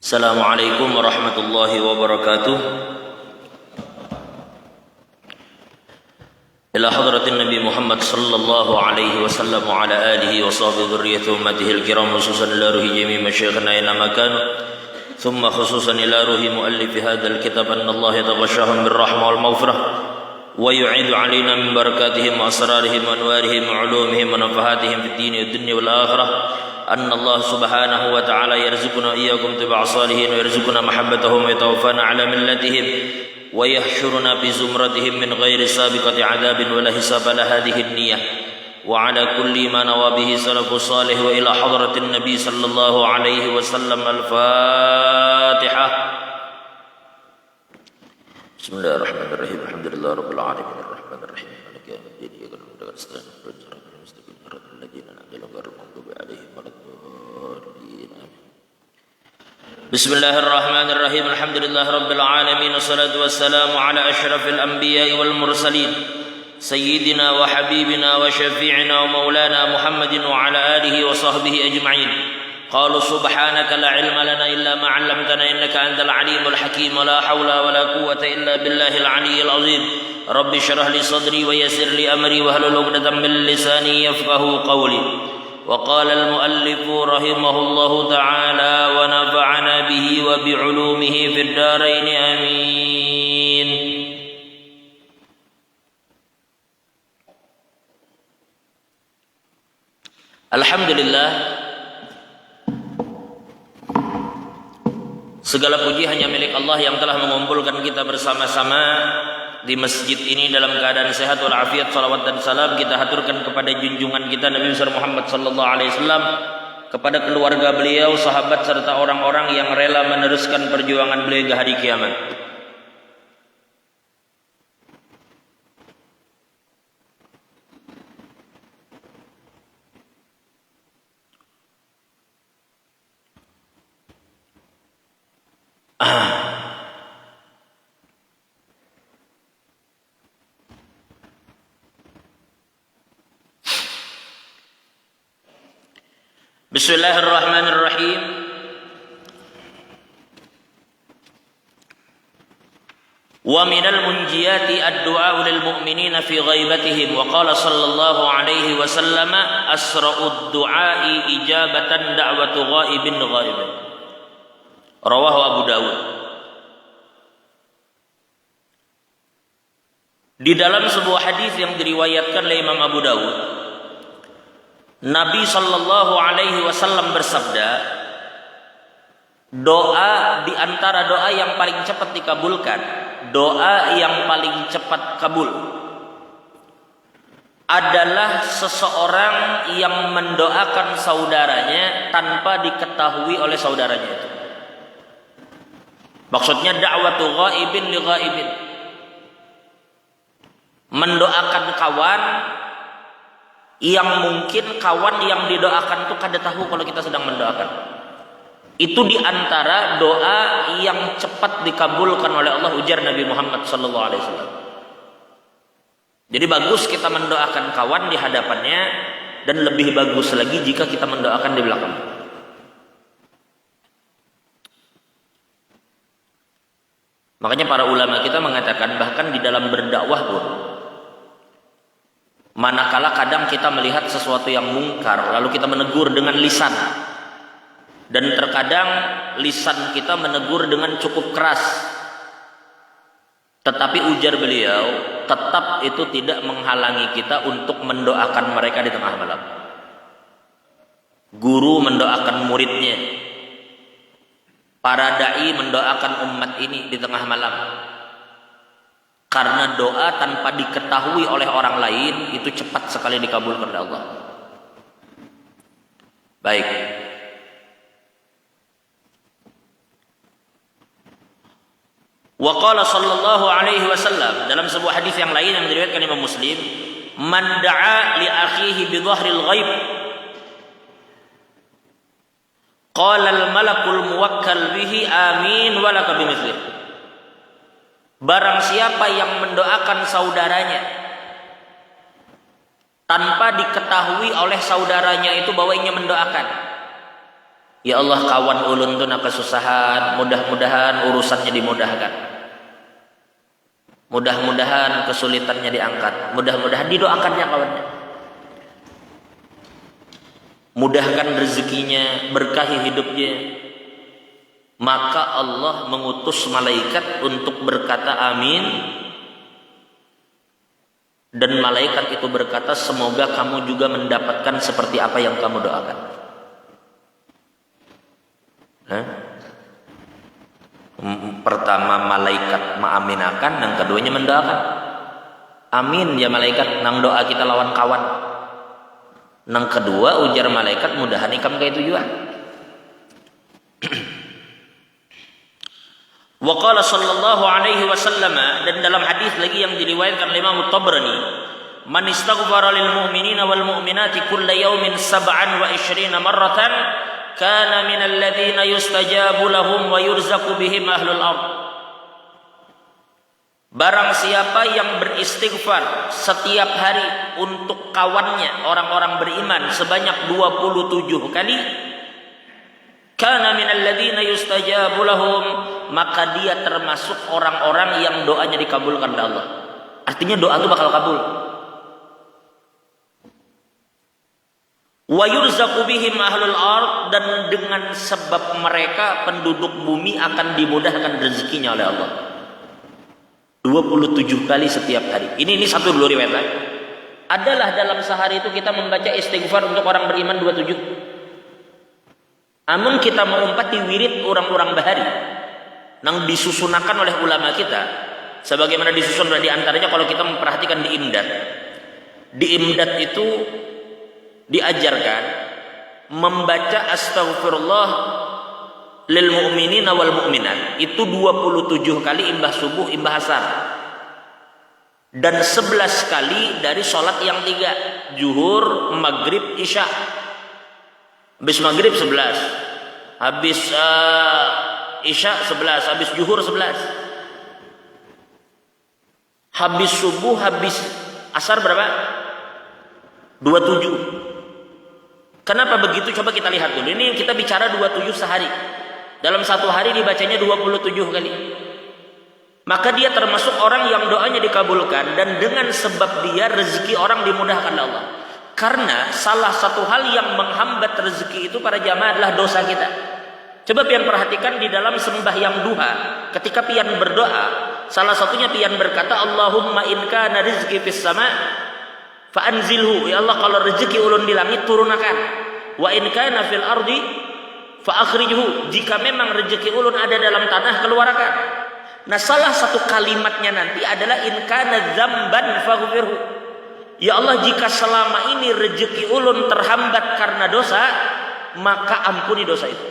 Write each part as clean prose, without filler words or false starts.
Assalamualaikum warahmatullahi wabarakatuh. Ila hadratin Nabi Muhammad sallallahu alaihi wasallam wa ala alihi wa sahbihi dzurriyyati ummatihi al-kiram, khususan ila ruhi jami' masyayikhina ila makan, thumma khususan ila ruhi muallif hadzal kitab, anna Allah yataghashshahum birrahmah wal maghfirah wa yu'idu alaina min barakatihim wa asrarihim wa anwarihim wa ulumihim wa nafahatihim fid din wad dunya wal akhirah. أن الله سبحانه وتعالى يرزقنا إياكم تبع صالحين ويرزقنا محبتهم ويتوفانا على ملتهم ويحشرنا في زمرتهم من غير سابقة عذاب ولا حساب. هذه النية وعلى كل ما نوى به سلف صالح وإلى حضرة النبي صلى الله عليه وسلم. الفاتحة. بسم الله الرحمن الرحيم. الحمد لله رب العالمين الرحمن الرحيم مالك يوم الدين إياك نعبد وإياك نستعين اهدنا الصراط المستقيم صراط الذين أنعمت عليهم غير المغضوب عليهم ولا الضالين. بسم الله الرحمن الرحيم. الحمد لله رب العالمين والصلاة والسلام على أشرف الأنبياء والمرسلين سيدنا وحبيبنا وشفيعنا ومولانا محمد وعلى آله وصحبه أجمعين. قالوا سبحانك لا علم لنا إلا ما علمتنا إنك أنت العليم الحكيم. ولا حول ولا قوة إلا بالله العلي العظيم. رب اشرح لي صدري ويسر لي أمري واحلل عقدة من لساني يفقهوا قولي. وقال المؤلف رحمه الله تعالى ونفعنا به وبعلومه في الدارين آمين. Alhamdulillah, segala puji hanya milik Allah yang telah mengumpulkan kita bersama-sama di masjid ini dalam keadaan sehat walafiat. Salawat dan salam kita haturkan kepada junjungan kita Nabi besar Muhammad sallallahu alaihi wasallam, kepada keluarga beliau, sahabat serta orang-orang yang rela meneruskan perjuangan beliau hingga hari kiamat. Bismillahirrahmanirrahim. Wa minal munjiyati ad-du'a lil mu'minina fi ghaibatihim, wa qala sallallahu alaihi wasallam asra'ud du'a'i ijabatan da'watu ghaibin ghaibin. Rawahu Abu Dawud. Di dalam sebuah hadis yang diriwayatkan oleh Imam Abu Dawud, Nabi sallallahu alaihi wasallam bersabda, doa di antara doa yang paling cepat dikabulkan, doa yang paling cepat kabul adalah seseorang yang mendoakan saudaranya tanpa diketahui oleh saudaranya itu. Maksudnya da'watu ghaibin li ghaibin. Mendoakan kawan yang mungkin kawan yang didoakan itu kada tahu kalau kita sedang mendoakan. Itu diantara doa yang cepat dikabulkan oleh Allah, ujar Nabi Muhammad sallallahu alaihi wasallam. Jadi bagus kita mendoakan kawan di hadapannya, dan lebih bagus lagi jika kita mendoakan di belakang. Makanya para ulama kita mengatakan bahkan di dalam berdakwah pun, manakala kadang kita melihat sesuatu yang mungkar lalu kita menegur dengan lisan, dan terkadang lisan kita menegur dengan cukup keras, tetapi ujar beliau tetap itu tidak menghalangi kita untuk mendoakan mereka di tengah malam. Guru mendoakan muridnya, para dai mendoakan umat ini di tengah malam. Karena doa tanpa diketahui oleh orang lain itu cepat sekali dikabulkan oleh Allah. Baik. Wa qala sallallahu alaihi wasallam, dalam sebuah hadis yang lain yang diriwayatkan Imam Muslim, man da'a li akhihi bi dhahril ghaib qala al malakul muwakkal bihi amin wa laka bimithlihi. Barang siapa yang mendoakan saudaranya tanpa diketahui oleh saudaranya itu bahwa ia mendoakan, Ya Allah, kawan ulun tuh nak kesusahan, mudah-mudahan urusannya dimudahkan. Mudah-mudahan kesulitannya diangkat. Mudah-mudahan didoakannya kawannya. Mudahkan rezekinya, berkahi hidupnya. Maka Allah mengutus malaikat untuk berkata amin. Dan malaikat itu berkata, semoga kamu juga mendapatkan seperti apa yang kamu doakan. Pertama malaikat mengaminakan, yang keduanya mendoakan. Amin ya malaikat, nang doa kita lawan kawan. Nang kedua ujar malaikat, mudahan ikam kayak tujuan. Wa qala sallallahu alaihi wasallam, dan dalam hadis lagi yang diriwayatkan oleh Imam Tabrani, man istaghfara lil mu'minina wal mu'minati kulla yawmin 27 marratan kana minal ladzina yustajabu lahum wa yurzaqu bihim ahlul ardh. Barang siapa yang beristighfar setiap hari untuk kawannya orang-orang beriman sebanyak 27 kali, kana minal ladzina yustajabu lahum, maka dia termasuk orang-orang yang doanya dikabulkan oleh Allah. Artinya doa itu bakal kabul. Wa yurzaqu bihim ahlul ard, dan dengan sebab mereka penduduk bumi akan dimudahkan rezekinya oleh Allah. 27 kali setiap hari. Ini satu dulu riwayat. Adalah dalam sehari itu kita membaca istighfar untuk orang beriman 27. Amun kita mengumpati wirid orang-orang bahari yang disusunakan oleh ulama kita, sebagaimana disusun di antaranya kalau kita memperhatikan di imdad. Di imdad itu diajarkan membaca astaghfirullah lil mu'minina wal mu'minat itu 27 kali imbah subuh, imbah asar, dan 11 kali dari sholat yang 3, zuhur, maghrib, isya. Habis maghrib 11, habis isya 11, habis zuhur 11, habis subuh, habis asar berapa? 27. Kenapa begitu? Coba kita lihat dulu. Ini kita bicara 27 sehari. Dalam satu hari dibacanya 27 kali. Maka dia termasuk orang yang doanya dikabulkan, dan dengan sebab dia rezeki orang dimudahkan oleh Allah. Karena salah satu hal yang menghambat rezeki itu para jamaah adalah dosa kita. Coba pian perhatikan di dalam sembahyang duha, ketika pian berdoa, salah satunya pian berkata, Allahumma in kana rizqi fis sama' fa anzilhu, ya Allah kalau rezeki ulun di langit turunkan, wa in kana fil ardi fa akhrijhu, jika memang rezeki ulun ada dalam tanah keluarkan. Nah, salah satu kalimatnya nanti adalah in kana dzamban faghfirhu, ya Allah jika selama ini rezeki ulun terhambat karena dosa, maka ampuni dosa itu.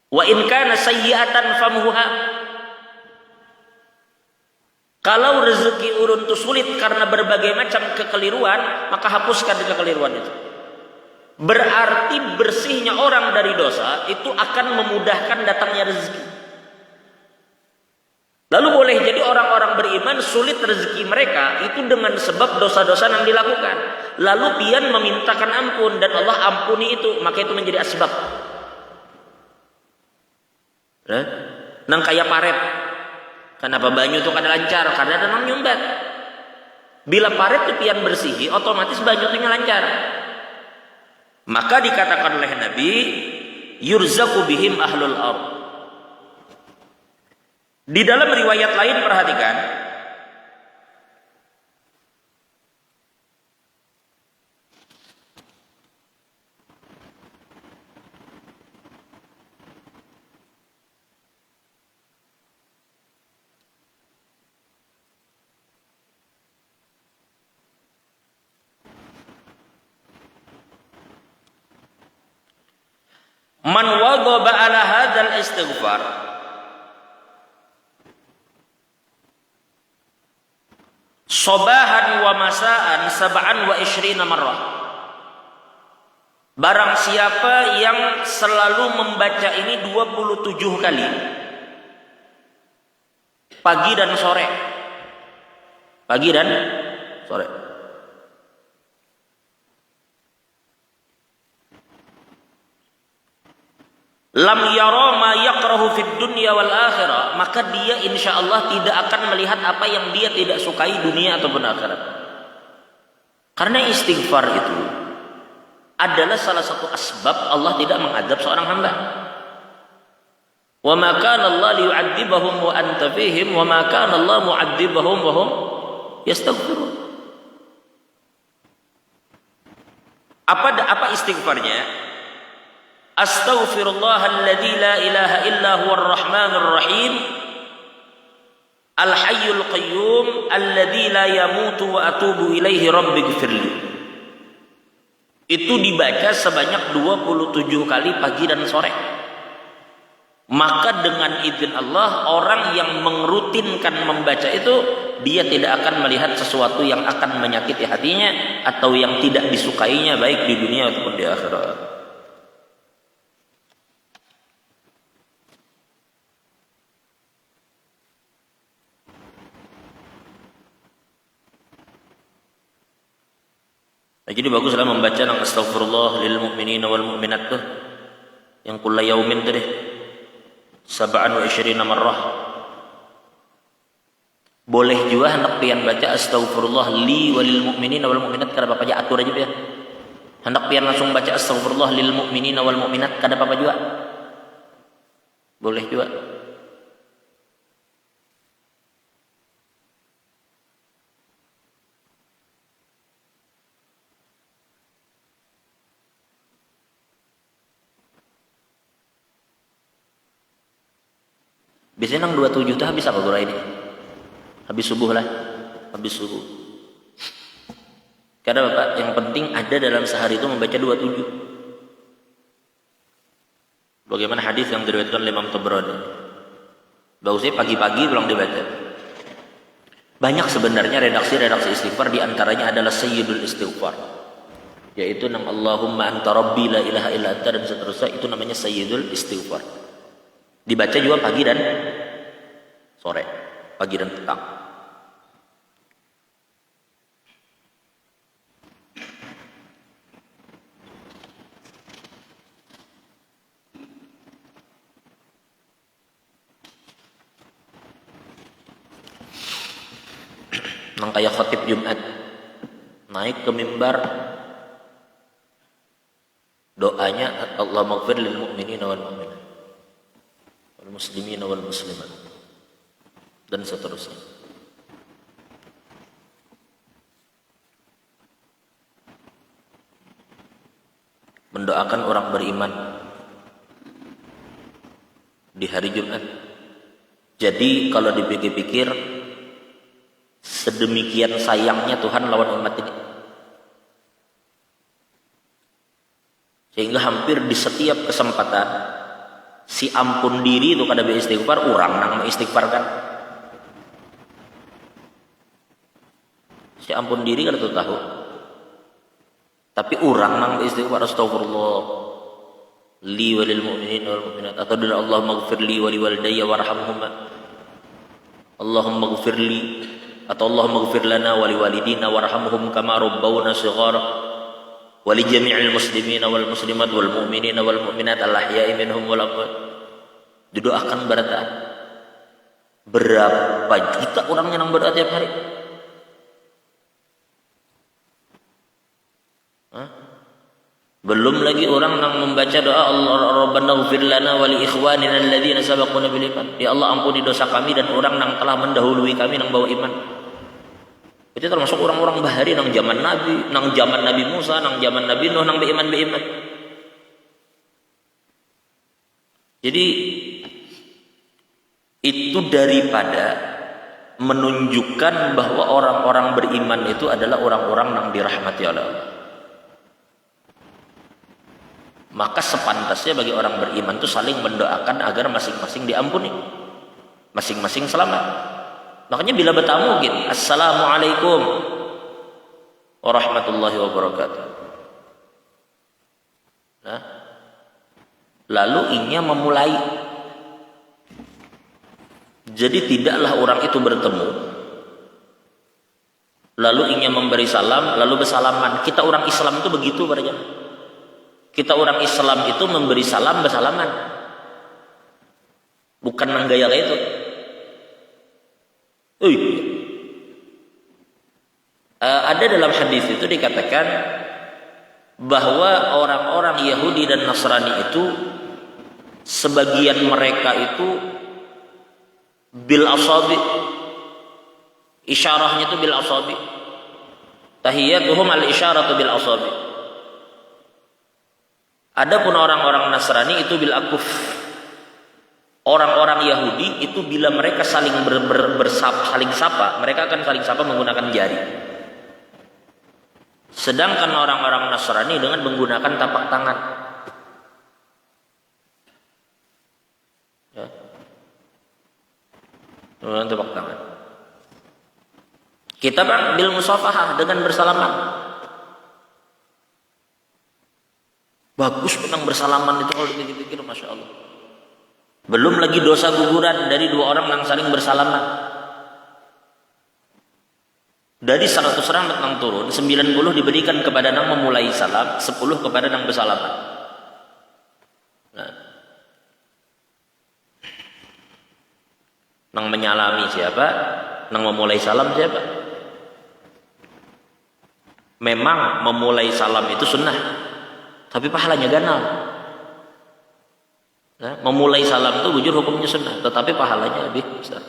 Wa in kana sayyi'atan famhuha, kalau rezeki ulun itu sulit karena berbagai macam kekeliruan, maka hapuskan kekeliruan itu. Berarti bersihnya orang dari dosa itu akan memudahkan datangnya rezeki. Lalu boleh jadi orang-orang beriman sulit rezeki mereka itu dengan sebab dosa-dosa yang dilakukan. Lalu pian memintakan ampun dan Allah ampuni itu, maka itu menjadi asbab. Nang kaya paret. Kenapa banyu itu kada lancar? Karena ada nang nyumbat. Bila paret itu pian bersihi, otomatis banyu itu lancar. Maka dikatakan oleh Nabi, yurzaqu bihim ahlul ardh. Di dalam riwayat lain perhatikan, man wadhaba ala hadzal istighfar sabahan wa masaan 27 marrah. Barang siapa yang selalu membaca ini 27 kali, pagi dan sore. Pagi dan sore. lam yara ma yakrahu fid dunya wal akhirah, maka dia insya Allah tidak akan melihat apa yang dia tidak sukai dunia ataupun akhirat. Karena istighfar itu adalah salah satu asbab Allah tidak mengadab seorang hamba. Wa ma kana Allah liyu'adzibahum wa anta fihim wa ma kana Allah mu'adzibahum wa hum yastaghfirun. Apa istighfarnya? Astaghfirullahalladzi la ilaha illa huwar rahmanur rahim al-hayyul qayyum alladzi la yamutu wa atubu ilaihi rabbighfirli. Itu dibaca sebanyak 27 kali pagi dan sore. Maka dengan izin Allah, orang yang mengrutinkan membaca itu, dia tidak akan melihat sesuatu yang akan menyakiti hatinya atau yang tidak disukainya baik di dunia ataupun di akhirat. Nah, jadi baguslah membaca nang astaghfirullah lil mu'minina wal mu'minat tuh yang kulla yaumin tuh deh 27 marrah. Boleh juga hendak pian baca astaghfirullah li walil mu'minina wal mu'minat, kada apa aja, atur aja ya. Hendak pian langsung baca astaghfirullah lil mu'minina wal mu'minat, kada apa juga. Boleh juga. Biasanya nang 27 tuh habis apa gura ini? Habis subuh lah. Habis subuh. Karena Bapak, yang penting ada dalam sehari itu membaca 27. Bagaimana hadis yang diriwayatkan oleh Imam Tabrani. Bagusnya pagi-pagi pulang dibaca. Banyak sebenarnya redaksi-redaksi istighfar, di antaranya adalah Sayyidul Istighfar. Yaitu nang Allahumma anta rabbi la ilaha illa anta dan seterusnya, itu namanya Sayyidul Istighfar. Dibaca juga pagi dan sore, pagi dan petang. Nang kayak khatib Jumat naik ke mimbar, doanya Allahumma ighfir lil mu'minina wal mu'minat wal muslimina wal muslimat dan seterusnya. Mendoakan orang beriman di hari Jumat. Jadi kalau dipikir-pikir, sedemikian sayangnya Tuhan lawan umat ini, sehingga hampir di setiap kesempatan si ampun diri itu kada beristighfar, orang nang istighfar kan. Si ampun diri kada tahu. Tapi orang nang istighfar astagfirullah li walil mu'minin wal mu'minat, atau doa Allahumma ighfir li wa liwalidayya warhamhuma, Allahumma ighfir li, atau Allahumma ighfir lana wa liwalidina warhamhum kama rabbawna shighara, wa li jami'il muslimina wal muslimat wal mu'minina wal mu'minat al ahya'i minhum wal amwat. Didoakan berapa juta orang yang berdoa tiap hari. Belum lagi orang yang membaca doa Allah Rabbana ighfir lana wa li ikhwanina alladzina sabaquna bil iman. Ya Allah, ampuni dosa kami dan orang yang telah mendahului kami nang bawa iman. Itu termasuk orang-orang bahari nang zaman Nabi, nang zaman Nabi Musa, nang zaman Nabi Nuh, nang beiman. Jadi itu daripada menunjukkan bahwa orang-orang beriman itu adalah orang-orang yang dirahmati oleh Allah. Maka sepantasnya bagi orang beriman itu saling mendoakan agar masing-masing diampuni, masing-masing selamat. Makanya bila bertamu gitu, assalamualaikum warahmatullahi wabarakatuh. Nah, lalu inya memulai. Jadi tidaklah orang itu bertemu, lalu inya memberi salam, lalu bersalaman. Kita orang Islam itu begitu pada jamaah. Kita orang Islam itu memberi salam bersalaman. Bukan nang gaya kayak itu. Ada dalam hadis itu dikatakan bahwa orang-orang Yahudi dan Nasrani itu sebagian mereka itu bil asabi, isyarahnya itu bil asabi, tahiyyatuhum al isyaratu bil asabi. Adapun orang-orang Nasrani itu bil akuf. Orang-orang Yahudi itu bila mereka saling saling sapa, mereka akan saling sapa menggunakan jari. Sedangkan orang-orang Nasrani dengan menggunakan tapak tangan. Ya. Menggunakan tapak tangan. Kita bil musafahah dengan bersalaman. Bagus memang bersalaman itu kalau dipikir-pikir, masya Allah. Belum lagi dosa guguran dari dua orang yang saling bersalaman. Dari 100 rahmat yang turun, 90 diberikan kepada yang memulai salam, 10 kepada yang bersalaman. Nah. Yang menyalami siapa? Yang memulai salam siapa? Memang memulai salam itu sunnah, tapi pahalanya ganal. Nah, memulai salam itu bujur hukumnya sunnah, tetapi pahalanya lebih besar.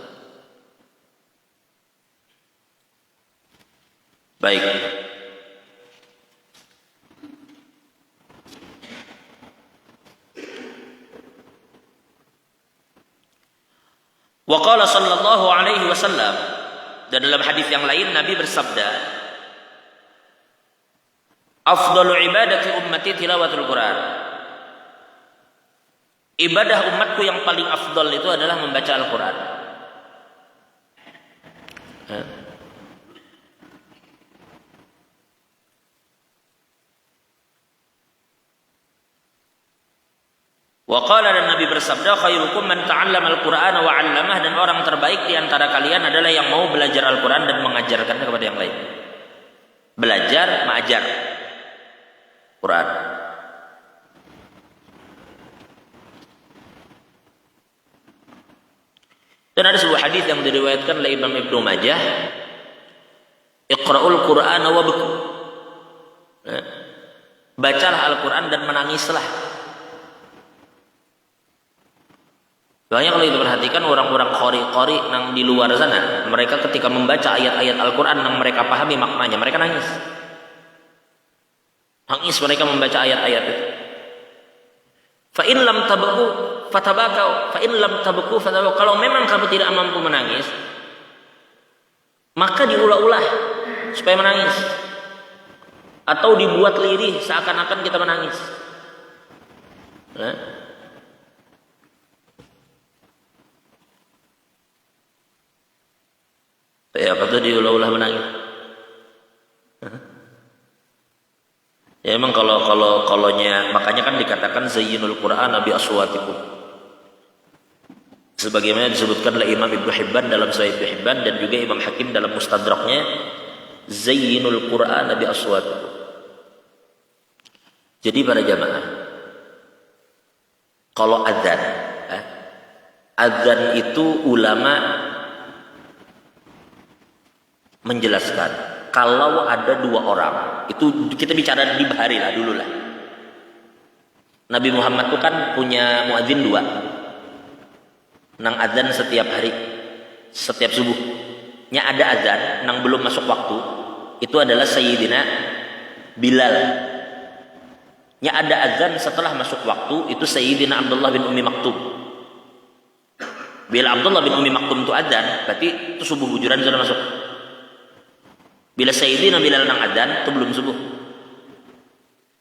Baik. Wa qala sallallahu alaihi wasallam, dan dalam hadis yang lain Nabi bersabda, afdalu ibadati ummati tilawatul Quran. Ibadah umatku yang paling afdal itu adalah membaca Al-Quran. Wa qala, dan Nabi bersabda, khairukum man ta'allama al-Qur'ana wa 'allamah, dan orang terbaik di antara kalian adalah yang mau belajar Al-Quran dan mengajarkannya kepada yang lain. Belajar, mengajar Quran. Dan ada sebuah hadis yang diriwayatkan oleh Imam Ibnu Majah, Iqra'ul Qur'ana wabku. Bacalah Al-Quran dan menangislah. Banyak kalau kita perhatikan orang-orang qori yang di luar sana, mereka ketika membaca ayat-ayat Al-Quran yang mereka pahami maknanya, mereka nangis. Nangis mereka membaca ayat-ayat itu. Fa in lam tabku fatabakau, fa in lam tabku fatabakau. Kalau memang kamu tidak mampu menangis, maka diulah-ulah supaya menangis, atau dibuat lirih seakan-akan kita menangis. Ya, kata diulah-ulah menangis. Ya emang kalau-nya, makanya kan dikatakan zayyinul Qur'an bi aswatikum. Sebagaimana disebutkan oleh Imam Ibnu Hibban dalam Sahih Ibnu Hibban, dan juga Imam Hakim dalam Mustadraknya, zayyinul Qur'an bi aswatikum. Jadi para jamaah, kalau adzan itu ulama menjelaskan, kalau ada dua orang, itu kita bicara di bahari lah dulu lah. Nabi Muhammad itu kan punya muadzin dua, nang adzan setiap hari, setiap subuh. Nya ada adzan nang belum masuk waktu, itu adalah Sayyidina Bilal. Nya ada adzan setelah masuk waktu, itu Sayyidina Abdullah bin Ummi Maktum. Bila Abdullah bin Ummi Maktum itu adzan, berarti itu subuh bujuran sudah masuk. Bila Sayyidina Bilal nang adzan, itu belum subuh.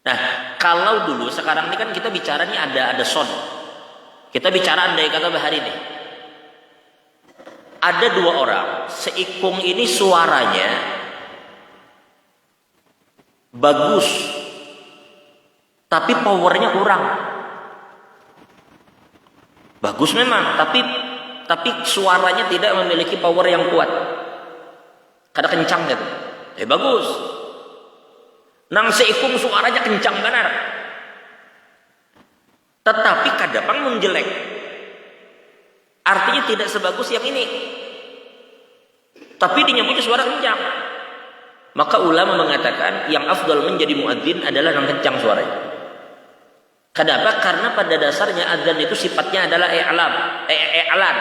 Nah, kalau dulu, sekarang ini kan kita bicara nih ada son. Kita bicara andai kata bahari nih. Ada dua orang, seikung ini suaranya bagus, tapi powernya kurang. Bagus memang, tapi suaranya tidak memiliki power yang kuat. Kada kencang gitu. Bagus. Nang seikung suaranya kencang benar. Tetapi kadang menjelek. Artinya tidak sebagus yang ini. Tapi dia punya suara kencang. Maka ulama mengatakan yang afdal menjadi muadzin adalah yang kencang suaranya. Kenapa? Karena pada dasarnya adzan itu sifatnya adalah i'lan.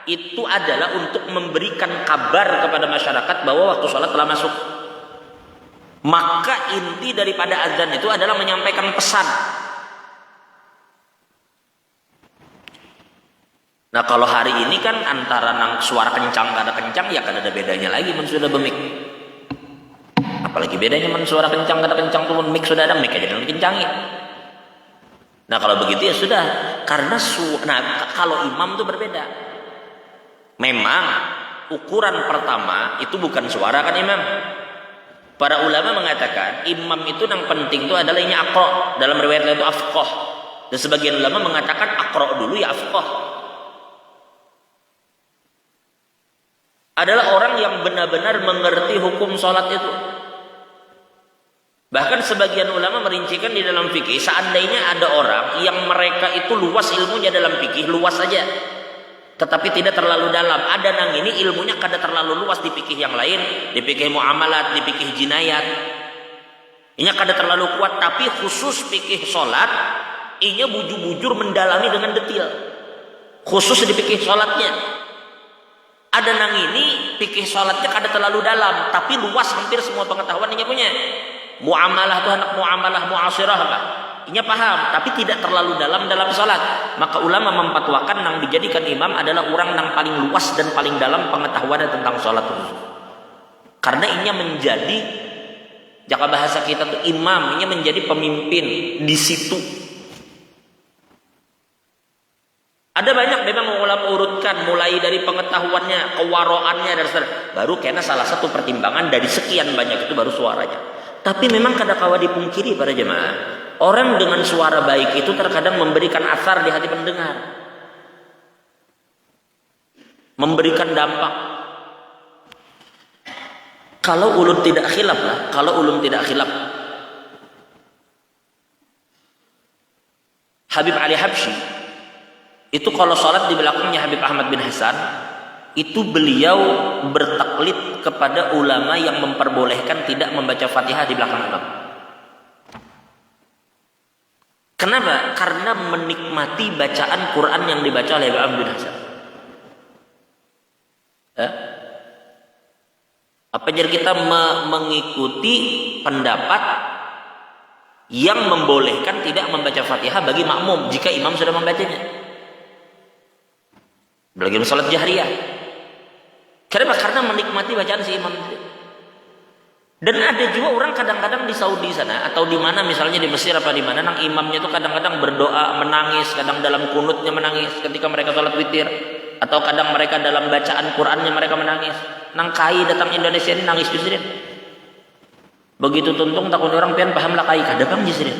Itu adalah untuk memberikan kabar kepada masyarakat bahwa waktu sholat telah masuk. Maka inti daripada adzan itu adalah menyampaikan pesan. Nah kalau hari ini kan antara suara kencang kada kencang ya kada ada bedanya lagi sudah bemik. Apalagi bedanya suara kencang kada kencang tuh mik sudah ada mik aja dan kencangi. Nah kalau begitu ya sudah, karena kalau imam itu berbeda. Memang ukuran pertama itu bukan suara kan imam. Para ulama mengatakan imam itu yang penting itu adalah ini aqra, dalam riwayat itu afqah. Dan sebagian ulama mengatakan aqra dulu ya afqah. Adalah orang yang benar-benar mengerti hukum sholat itu. Bahkan sebagian ulama merincikan di dalam fikih, seandainya ada orang yang mereka itu luas ilmunya dalam fikih, luas saja, tetapi tidak terlalu dalam. Ada nang ini ilmunya kada terlalu luas di fikih yang lain, di fikih muamalat, di fikih jinayat. Ini kada terlalu kuat, tapi khusus fikih sholat, inya bujur-bujur mendalami dengan detail. Khusus di fikih sholatnya. Ada nang ini fikih sholatnya kada terlalu dalam, tapi luas hampir semua pengetahuan inya punya. Muamalah itu anak muamalah muasirah lah. Inya paham, tapi tidak terlalu dalam sholat. Maka ulama memfatwakan nang dijadikan imam adalah orang yang paling luas dan paling dalam pengetahuannya tentang sholat itu. Karena inya menjadi, jika bahasa kita tuh imam, inya menjadi pemimpin di situ. Ada banyak memang ulama urutkan mulai dari pengetahuannya, kewaroannya dan baru kena salah satu pertimbangan dari sekian banyak itu baru suaranya. Tapi memang kadang kawa dipungkiri para jemaah, orang dengan suara baik itu terkadang memberikan asar di hati pendengar, memberikan dampak. Kalau ulun tidak khilaf Habib Ali Habsyi itu kalau sholat di belakangnya Habib Ahmad bin Hasan, itu beliau bertaklid kepada ulama yang memperbolehkan tidak membaca Fatihah di belakang imam. Kenapa? Karena menikmati bacaan Quran yang dibaca oleh Habib Ahmad bin Hasan. Apa jadi kita mengikuti pendapat yang membolehkan tidak membaca Fatihah bagi makmum jika imam sudah membacanya? Belum salat jahriyah. Kenapa? Karena menikmati bacaan si imam. Dan ada juga orang kadang-kadang di Saudi sana atau di mana misalnya di Mesir apa di mana nang imamnya itu kadang-kadang berdoa menangis, kadang dalam kunutnya menangis ketika mereka salat witir, atau kadang mereka dalam bacaan Qur'annya mereka menangis. Nang kai datang Indonesia ini nangis justru. Begitu tuntung takut orang pian paham lah kai kada paham justru.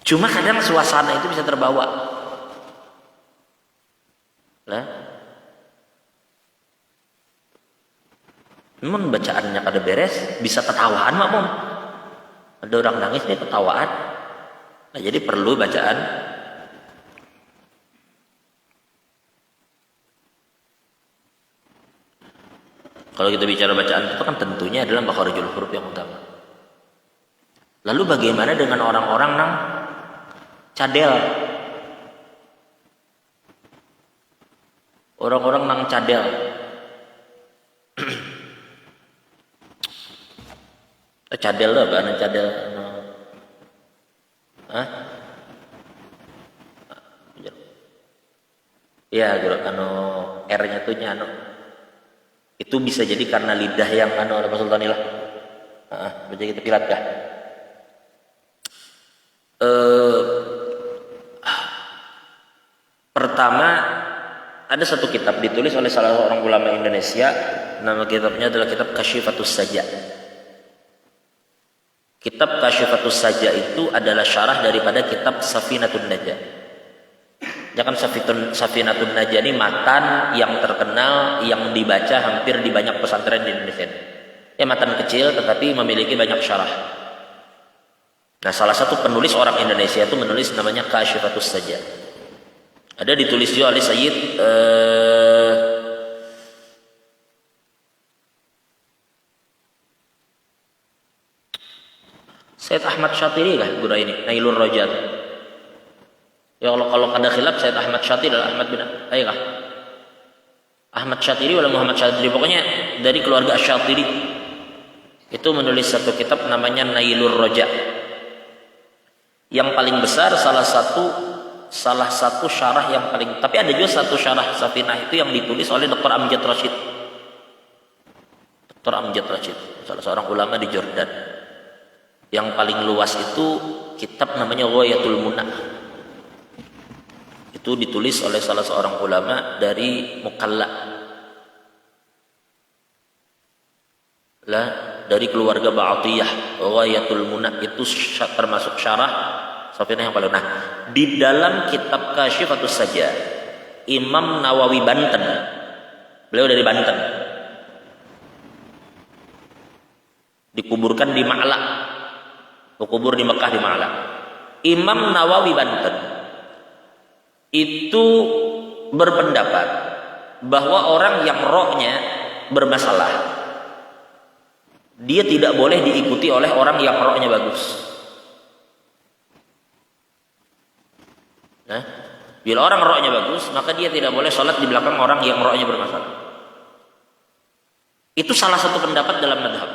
Cuma kadang suasana itu bisa terbawa. Lah, memang bacaannya kada beres, bisa ketawaan makmum. Ada orang nangis nih ketawaan. Nah, jadi perlu bacaan. Kalau kita bicara bacaan itu kan tentunya adalah makharijul huruf yang utama. Lalu bagaimana dengan orang-orang nang cadel? Orang-orang nang cadel. Cadel lah, bahasa cadel. Hah? Ya, R-nya tuh nyano. Itu bisa jadi karena lidah yang oleh Pak Sultanilah. Bisa kita pilat kah? Pertama, ada satu kitab ditulis oleh salah seorang ulama Indonesia, nama kitabnya adalah kitab Kasyifatus Saja. Kitab Kasyifatus Saja itu adalah syarah daripada kitab Safinatun Najah. Jangan Safinatun Najah ini matan yang terkenal yang dibaca hampir di banyak pesantren di Indonesia. Ya matan kecil tetapi memiliki banyak syarah. Nah, salah satu penulis orang Indonesia itu menulis namanya Kasyifatus Saja. Ada ditulis juga oleh Sayyid Sayyid Ahmad Syatiri kah guru ini Nailur Rajat. Ya kalau ada khilaf Sayyid Ahmad Syatiri adalah Ahmad bin Ayyakah Ahmad Syatiri atau Muhammad Syatiri, pokoknya dari keluarga Syatiri. Itu menulis satu kitab namanya Nailur Raja. Yang paling besar salah satu syarah yang paling, tapi ada juga satu syarah Safinah itu yang ditulis oleh Dr. Amjad Rashid. Dr. Amjad Rashid, salah seorang ulama di Jordan. Yang paling luas itu kitab namanya Ghayatul Munah. Itu ditulis oleh salah seorang ulama dari Mukalla. Dari keluarga Ba'atiyah. Ghayatul Munah itu termasuk syarah Safinah yang paling. Nah, di dalam kitab Kasyifatus Sajjah, Imam Nawawi Banten, beliau dari Banten, dikuburkan di Ma'la, kubur di Mekah di Ma'la. Imam Nawawi Banten itu berpendapat bahwa orang yang rohnya bermasalah, dia tidak boleh diikuti oleh orang yang rohnya bagus. Nah, bila orang rohnya bagus, maka dia tidak boleh sholat di belakang orang yang rohnya bermasalah. Itu salah satu pendapat dalam madhab.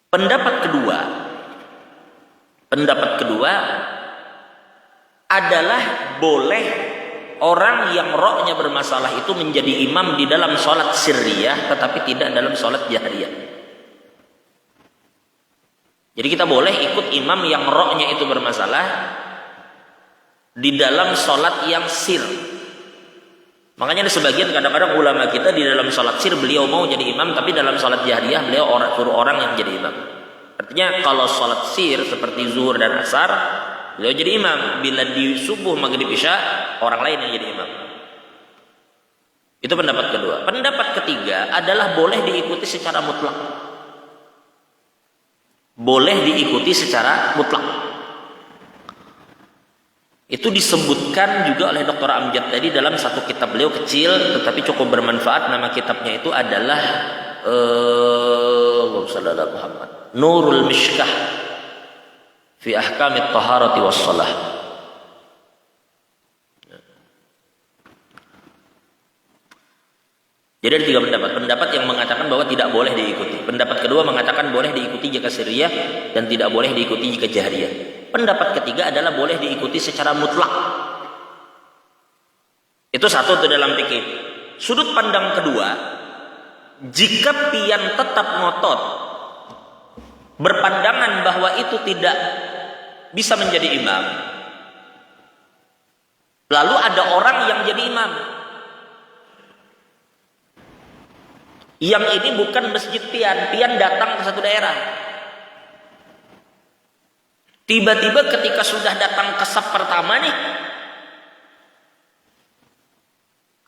Pendapat kedua adalah boleh orang yang rohnya bermasalah itu menjadi imam di dalam sholat sirriyah, tetapi tidak dalam sholat jahriyah. Jadi kita boleh ikut imam yang rohnya itu bermasalah di dalam sholat yang sir. Makanya ada sebagian kadang-kadang ulama kita di dalam sholat sir beliau mau jadi imam, tapi dalam sholat jahriyah beliau suruh orang yang jadi imam. Artinya kalau sholat sir seperti zuhur dan asar beliau jadi imam, bila di subuh maghrib isya orang lain yang jadi imam. Itu pendapat kedua. Pendapat ketiga adalah boleh diikuti secara mutlak. Boleh diikuti secara mutlak. Itu disebutkan juga oleh Dr. Amjad tadi dalam satu kitab beliau kecil tetapi cukup bermanfaat. Nama kitabnya itu adalah Muhammad Nurul Mishkah fi Ahkamit Taharati was Shalah. Jadi ada tiga pendapat. Pendapat yang mengatakan bahwa tidak boleh diikuti. Pendapat kedua mengatakan boleh diikuti jika sirriyah dan tidak boleh diikuti jika jahriyah. Pendapat ketiga adalah boleh diikuti secara mutlak. Itu satu itu dalam fikih. Sudut pandang kedua, jika pian tetap ngotot berpandangan bahwa itu tidak bisa menjadi imam, lalu ada orang yang jadi imam. Yang ini bukan masjid pian datang ke satu daerah. Tiba-tiba ketika sudah datang ke saf pertama nih,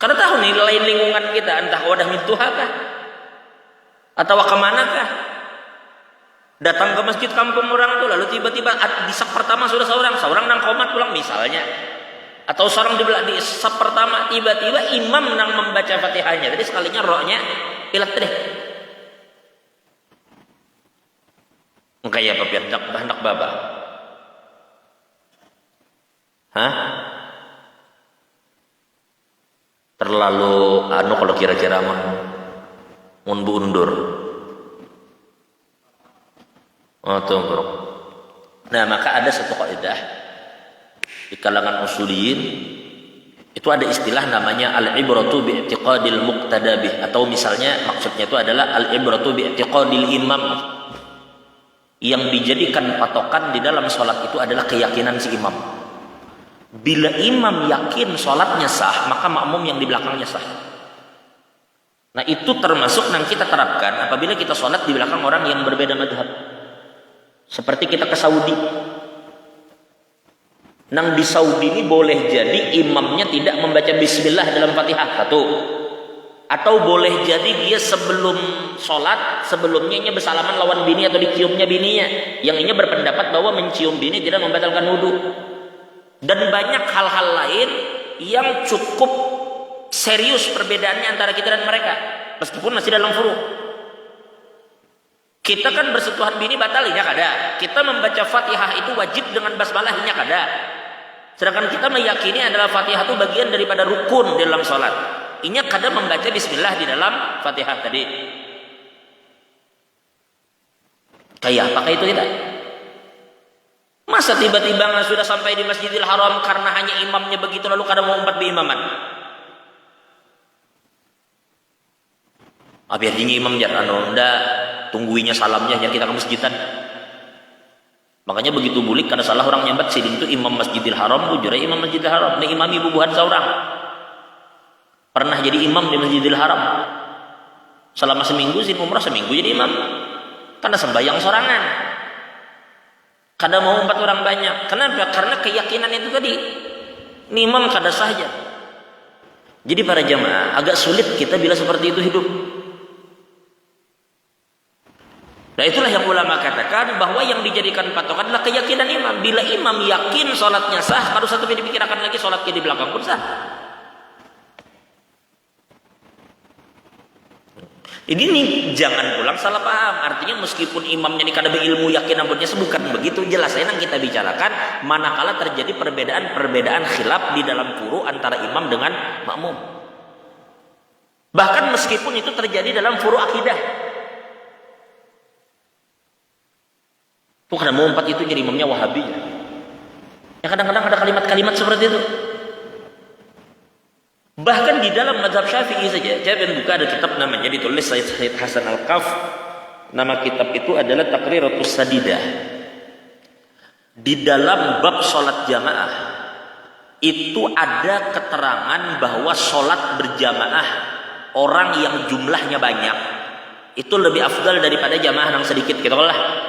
karena tahu nih lain lingkungan kita, entah wadah mintuha kah atau kemanakah, datang ke masjid kampung orang itu, lalu tiba-tiba di saf pertama sudah seorang nang komat pulang misalnya, atau seorang di saf pertama tiba-tiba imam nang membaca Fatihahnya, jadi sekalinya rohnya ilat deh. Kayak apa biar hendak baba? Hah? Terlalu kalau kira-kira mah mundur. Oh tuh bro. Nah maka ada satu kaidah di kalangan usuliyin. Itu ada istilah namanya al-ibratu bi'tiqadil muqtada bih, atau misalnya maksudnya itu adalah al-ibratu bi'tiqadil imam. Yang dijadikan patokan di dalam sholat itu adalah keyakinan si imam. Bila imam yakin sholatnya sah, maka makmum yang di belakangnya sah. Nah itu termasuk yang kita terapkan apabila kita sholat di belakang orang yang berbeda madhab. Seperti kita ke Saudi. Nang di Saudi ini boleh jadi imamnya tidak membaca bismillah dalam Fatihah, satu. Atau boleh jadi dia sebelum sholat, sebelumnya ini bersalaman lawan bini atau diciumnya bininya. Yang ini berpendapat bahwa mencium bini tidak membatalkan wudu. Dan banyak hal-hal lain yang cukup serius perbedaannya antara kita dan mereka, meskipun masih dalam furu. Kita kan bersentuhan bini batal inya kada. Kita membaca Fatihah itu wajib dengan basmalah inya kada. Sedangkan kita meyakini adalah Fatihah itu bagian daripada rukun di dalam sholat. Inya kada membaca bismillah di dalam Fatihah tadi. Kayak apakah itu tidak? Masa tiba-tiba sudah sampai di Masjidil Haram karena hanya imamnya begitu lalu kada mau umpat beimaman? Biar dingin imam jar tungguinya salamnya yang kita ke masjidan. Makanya begitu bulik kada salah orang nyambat sidin itu imam Masjidil Haram bujure imam Masjidil Haram ni imami bubuhan seorang. Pernah jadi imam di Masjidil Haram. Selama seminggu sin umrah seminggu jadi imam. Karena sembahyang sorangan. Kada mau 4 orang banyak. Kenapa? Karena keyakinan itu tadi. Ni imam kada saja. Jadi para jamaah agak sulit kita bila seperti itu hidup. Nah itulah yang ulama katakan bahwa yang dijadikan patokan adalah keyakinan imam. Bila imam yakin sholatnya sah, baru satu dipikirkan lagi sholatnya di belakang pun sah. Ini nih, jangan pulang salah paham. Artinya meskipun imamnya ini kada berilmu yakin ampunnya bukan begitu. Jelas yang kita bicarakan manakala terjadi perbedaan khilaf di dalam furu antara imam dengan makmum. Bahkan meskipun itu terjadi dalam furu akidah. Karena mau 4 itu jadi imamnya Wahabi. Ya kadang-kadang ada kalimat-kalimat seperti itu. Bahkan di dalam mazhab Syafi'i saja, saya buka ada kitab namanya ditulis Sayyid Hasan Al-Qaf. Nama kitab itu adalah Taqriratus Sadidah. Di dalam bab sholat jamaah itu ada keterangan bahwa sholat berjamaah orang yang jumlahnya banyak itu lebih afdal daripada jamaah yang sedikit gitu lah.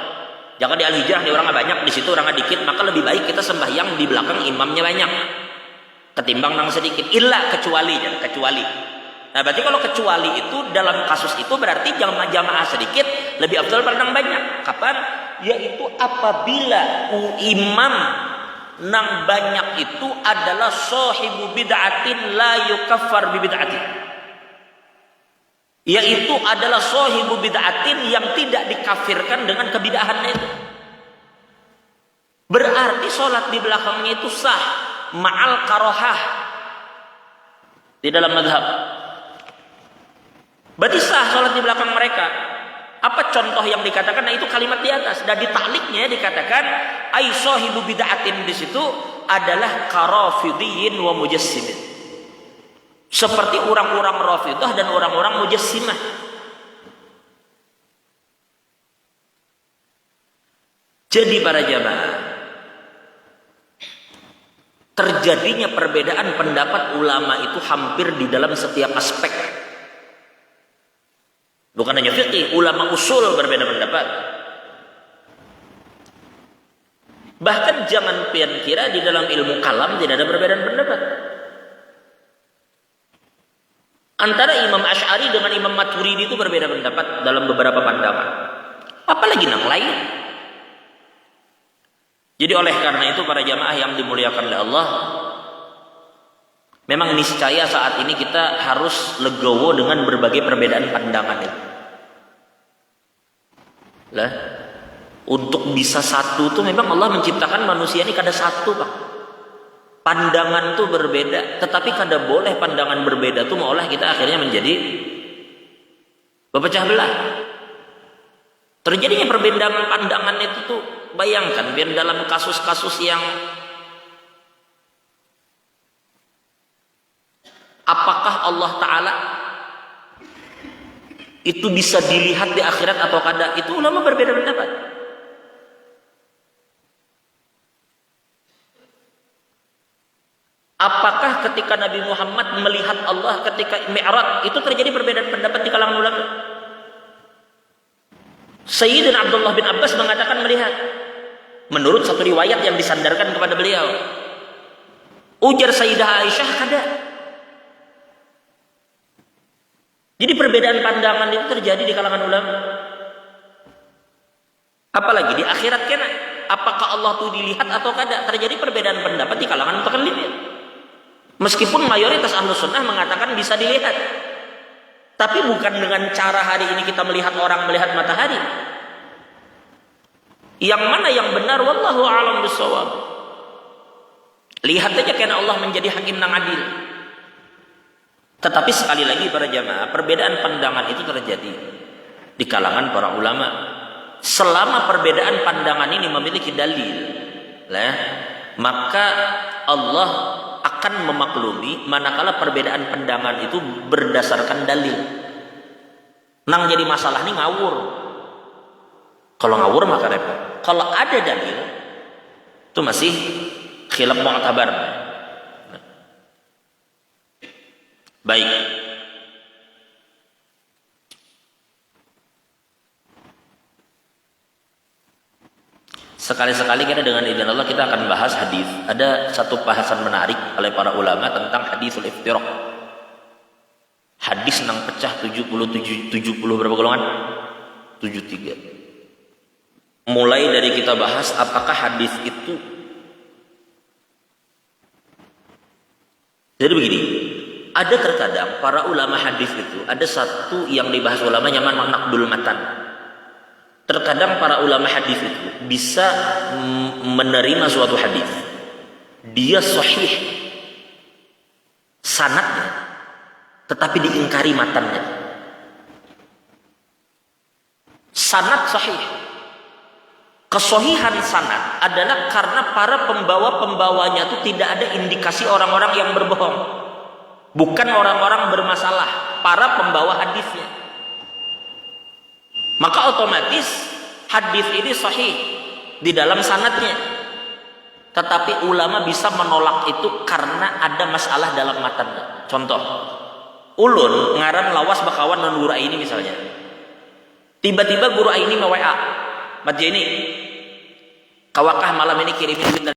Jangan di Al-Hijrah di orangnya banyak, di situ orangnya dikit, maka lebih baik kita sembahyang di belakang imamnya banyak ketimbang yang sedikit. Kecuali. Nah, berarti kalau kecuali itu dalam kasus itu berarti jamaah sedikit lebih afdal pada yang banyak. Kapan? Yaitu apabila imam nang banyak itu adalah sahibu bid'atin la yukaffar bi bid'atin. Yaitu adalah sahibu bid'atin yang tidak dikafirkan dengan kebid'ahannya itu. Berarti sholat di belakangnya itu sah ma'al karohah di dalam madhab. Berarti sah sholat di belakang mereka. Apa contoh yang dikatakan? Nah itu kalimat di atas. Dan di takliknya dikatakan ay sahibu bid'atin di situ adalah karafidhiyin wa mujassimin. Seperti orang-orang Rafidah dan orang-orang Mujassimah. Jadi para jamaah, terjadinya perbedaan pendapat ulama itu hampir di dalam setiap aspek. Bukan hanya fikih, ulama usul berbeda pendapat. Bahkan jangan pian kira di dalam ilmu kalam tidak ada perbedaan pendapat. Antara Imam Asy'ari dengan Imam Maturidi itu berbeda pendapat dalam beberapa pandangan. Apalagi yang lain. Jadi oleh karena itu para jamaah yang dimuliakan oleh Allah, memang niscaya saat ini kita harus legowo dengan berbagai perbedaan pandangan itu. Lah, untuk bisa satu tuh memang Allah menciptakan manusia ini kada satu, Pak. Pandangan tuh berbeda, tetapi kada boleh pandangan berbeda tuh malah kita akhirnya menjadi berpecah belah. Terjadinya perbedaan pandangan itu tuh bayangkan biar dalam kasus-kasus yang apakah Allah Ta'ala itu bisa dilihat di akhirat atau kada, itu ulama berbeda pendapat. Apakah ketika Nabi Muhammad melihat Allah ketika Mi'raj itu terjadi perbedaan pendapat di kalangan ulama? Sayyidina Abdullah bin Abbas mengatakan melihat. Menurut satu riwayat yang disandarkan kepada beliau. Ujar Sayyidah Aisyah kada. Jadi perbedaan pandangan itu terjadi di kalangan ulama. Apalagi di akhirat kena. apakah Allah itu dilihat atau tidak? Terjadi perbedaan pendapat di kalangan mutakallimin. Meskipun mayoritas ahlu sunnah mengatakan bisa dilihat, tapi bukan dengan cara hari ini kita melihat orang melihat matahari. Yang mana yang benar? Wallahu a'lam bishawab. Lihat aja karena Allah menjadi hakim yang adil. Tetapi sekali lagi para jamaah, perbedaan pandangan itu terjadi di kalangan para ulama. Selama perbedaan pandangan ini memiliki dalil, maka Allah akan memaklumi manakala perbedaan pandangan itu berdasarkan dalil. Nang jadi masalah ini ngawur. Kalau ngawur maka repot. Kalau ada dalil itu masih khilaf mu'tabar. Baik. Sekali-sekali kita dengan izin Allah kita akan bahas hadis. Ada satu bahasan menarik oleh para ulama tentang hadisul iftiraq. Hadis nang pecah 70 berapa golongan? 73. Mulai dari kita bahas apakah hadis itu. Jadi begini, ada terkadang para ulama hadis itu ada satu yang dibahas ulama nyaman naqdul matan. Terkadang para ulama hadis itu bisa menerima suatu hadis, dia sahih sanadnya, tetapi diingkari matannya. Sanad sahih. Kesahihan sanad adalah karena para pembawa-pembawanya itu tidak ada indikasi orang-orang yang berbohong. Bukan orang-orang bermasalah, para pembawa hadisnya. Maka otomatis hadis ini sahih di dalam sanadnya. Tetapi ulama bisa menolak itu karena ada masalah dalam matannya. Contoh, ulun ngaran lawas bakawan non guru ini misalnya. Tiba-tiba guru ini nge-WA. Mat ini kawakah malam ini kirimin